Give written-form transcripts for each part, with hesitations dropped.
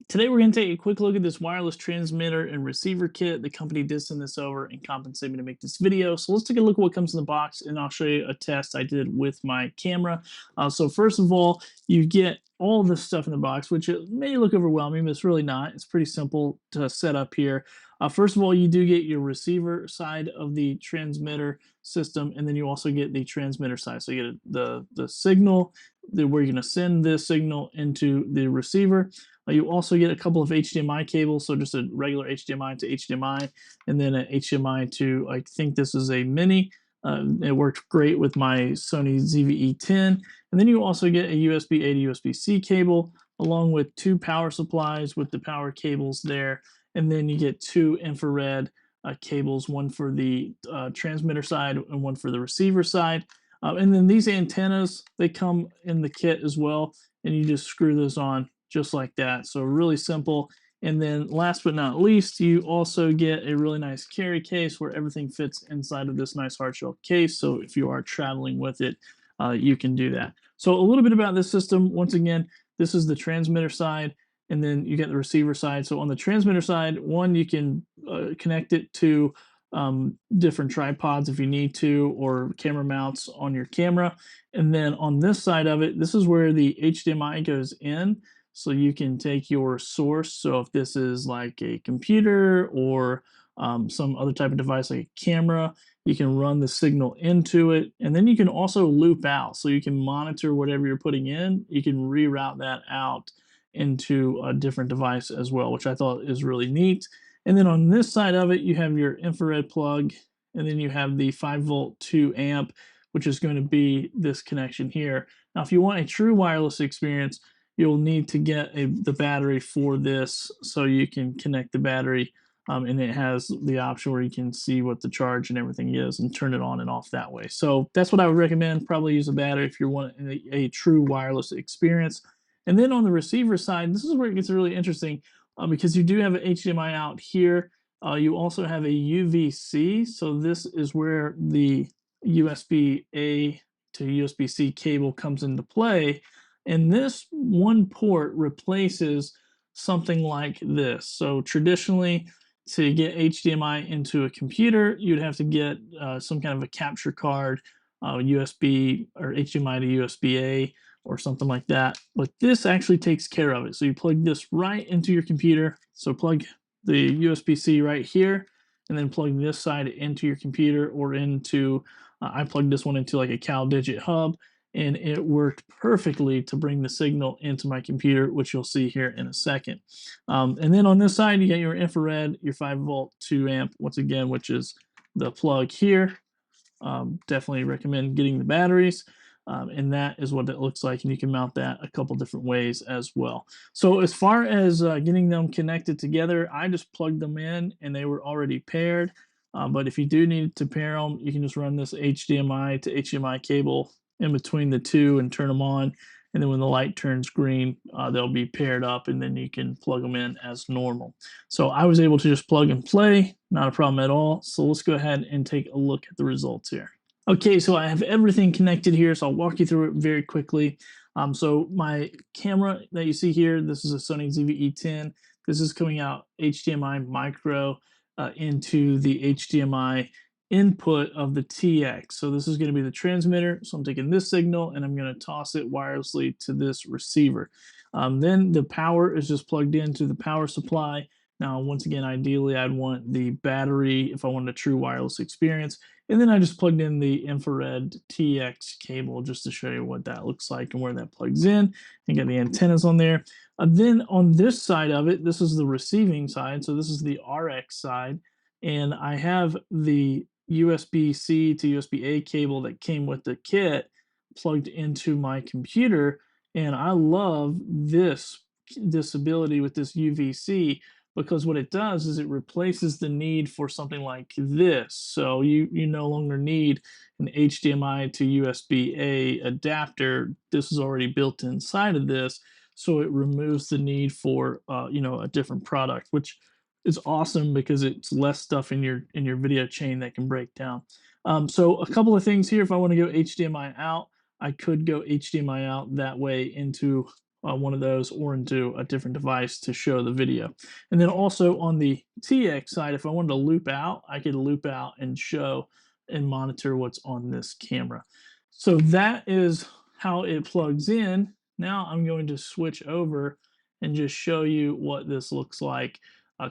Today we're going to take a quick look at this wireless transmitter and receiver kit. The company did send this over and compensate me to make this video. So let's take a look at what comes in the box, and I'll show you a test I did with my camera. So first of all, you get all this stuff in the box, which it may look overwhelming, but it's really not. It's pretty simple to set up here. First of all, you do get your receiver side of the transmitter system, and then you also get the transmitter side. So you get the signal, where you're going to send this signal into the receiver. You also get a couple of HDMI cables, so just a regular HDMI to HDMI, and then an HDMI to, I think this is a mini. It worked great with my Sony ZV-E10. And then you also get a USB-A to USB-C cable, along with two power supplies with the power cables there. And then you get two infrared cables, one for the transmitter side and one for the receiver side. And then these antennas, they come in the kit as well, and you just screw those on just like that. So really simple. And then last but not least, you also get a really nice carry case where everything fits inside of this nice hard shell case. So if you are traveling with it, you can do that. So a little bit about this system. Once again, this is the transmitter side, and then you get the receiver side. So on the transmitter side, one, you can connect it to different tripods if you need to, or camera mounts on your camera. And then on this side of it, this is where the HDMI goes in. So you can take your source. So if this is like a computer or some other type of device like a camera, you can run the signal into it. And then you can also loop out. So you can monitor whatever you're putting in. You can reroute that out into a different device as well, which I thought is really neat. And then on this side of it, you have your infrared plug, and then you have the 5-volt 2 amp, which is going to be this connection here. Now, if you want a true wireless experience, you'll need to get the battery for this, so you can connect the battery, and it has the option where you can see what the charge and everything is and turn it on and off that way. So that's what I would recommend. Probably use a battery if you want a true wireless experience. And then on the receiver side, this is where it gets really interesting, because you do have an HDMI out here. You also have a UVC, so this is where the USB-A to USB-C cable comes into play. And this one port replaces something like this. So traditionally, to get HDMI into a computer, you'd have to get some kind of a capture card, USB or HDMI to USB-A or something like that. But this actually takes care of it. So you plug this right into your computer. So plug the USB-C right here, and then plug this side into your computer or into, I plugged this one into like a CalDigit hub, and it worked perfectly to bring the signal into my computer, which you'll see here in a second. And then on this side, you get your infrared, your 5-volt 2 amp, once again, which is the plug here. Definitely recommend getting the batteries. And that is what it looks like, and you can mount that a couple different ways as well. So as far as getting them connected together, I just plugged them in and they were already paired. But if you do need to pair them, you can just run this HDMI to HDMI cable in between the two and turn them on. And then when the light turns green, they'll be paired up, and then you can plug them in as normal. So I was able to just plug and play, not a problem at all. So let's go ahead and take a look at the results here. Okay, so I have everything connected here, so I'll walk you through it very quickly. So my camera that you see here, this is a Sony ZV-E10. This is coming out HDMI micro into the HDMI input of the TX. So this is going to be the transmitter. So I'm taking this signal and I'm going to toss it wirelessly to this receiver. Then the power is just plugged into the power supply. Now, once again, ideally, I'd want the battery if I wanted a true wireless experience. And then I just plugged in the infrared TX cable just to show you what that looks like and where that plugs in, and get the antennas on there. Then on this side of it, this is the receiving side. So this is the RX side. And I have the USB-C to USB-A cable that came with the kit plugged into my computer. And I love this ability with this UVC, because what it does is it replaces the need for something like this. So you no longer need an HDMI to USB-A adapter. This is already built inside of this, so it removes the need for a different product, which is awesome because it's less stuff in your video chain that can break down. So a couple of things here. If I want to go HDMI out, I could go HDMI out that way into one of those or into a different device to show the video. And then also on the TX side, if I wanted to loop out, I could loop out and show and monitor what's on this camera. So that is how it plugs in. Now I'm going to switch over and just show you what this looks like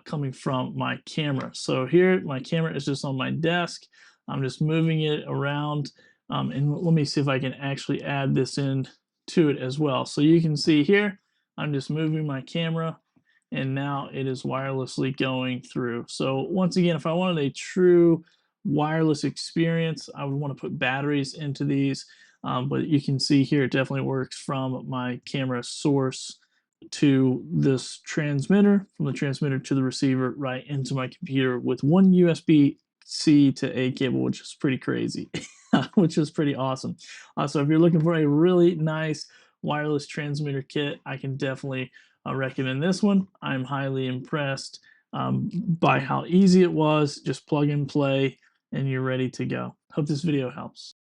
coming from my camera. So here, my camera is just on my desk. I'm just moving it around. And let me see if I can actually add this in to it as well. So you can see here, I'm just moving my camera and now it is wirelessly going through. So once again, if I wanted a true wireless experience, I would want to put batteries into these. But you can see here, it definitely works from my camera source to this transmitter, from the transmitter to the receiver, right into my computer with one USB-C to A cable, which is pretty crazy, which is pretty awesome. So if you're looking for a really nice wireless transmitter kit, I can definitely recommend this one. I'm highly impressed by how easy it was. Just plug and play, and you're ready to go. Hope this video helps.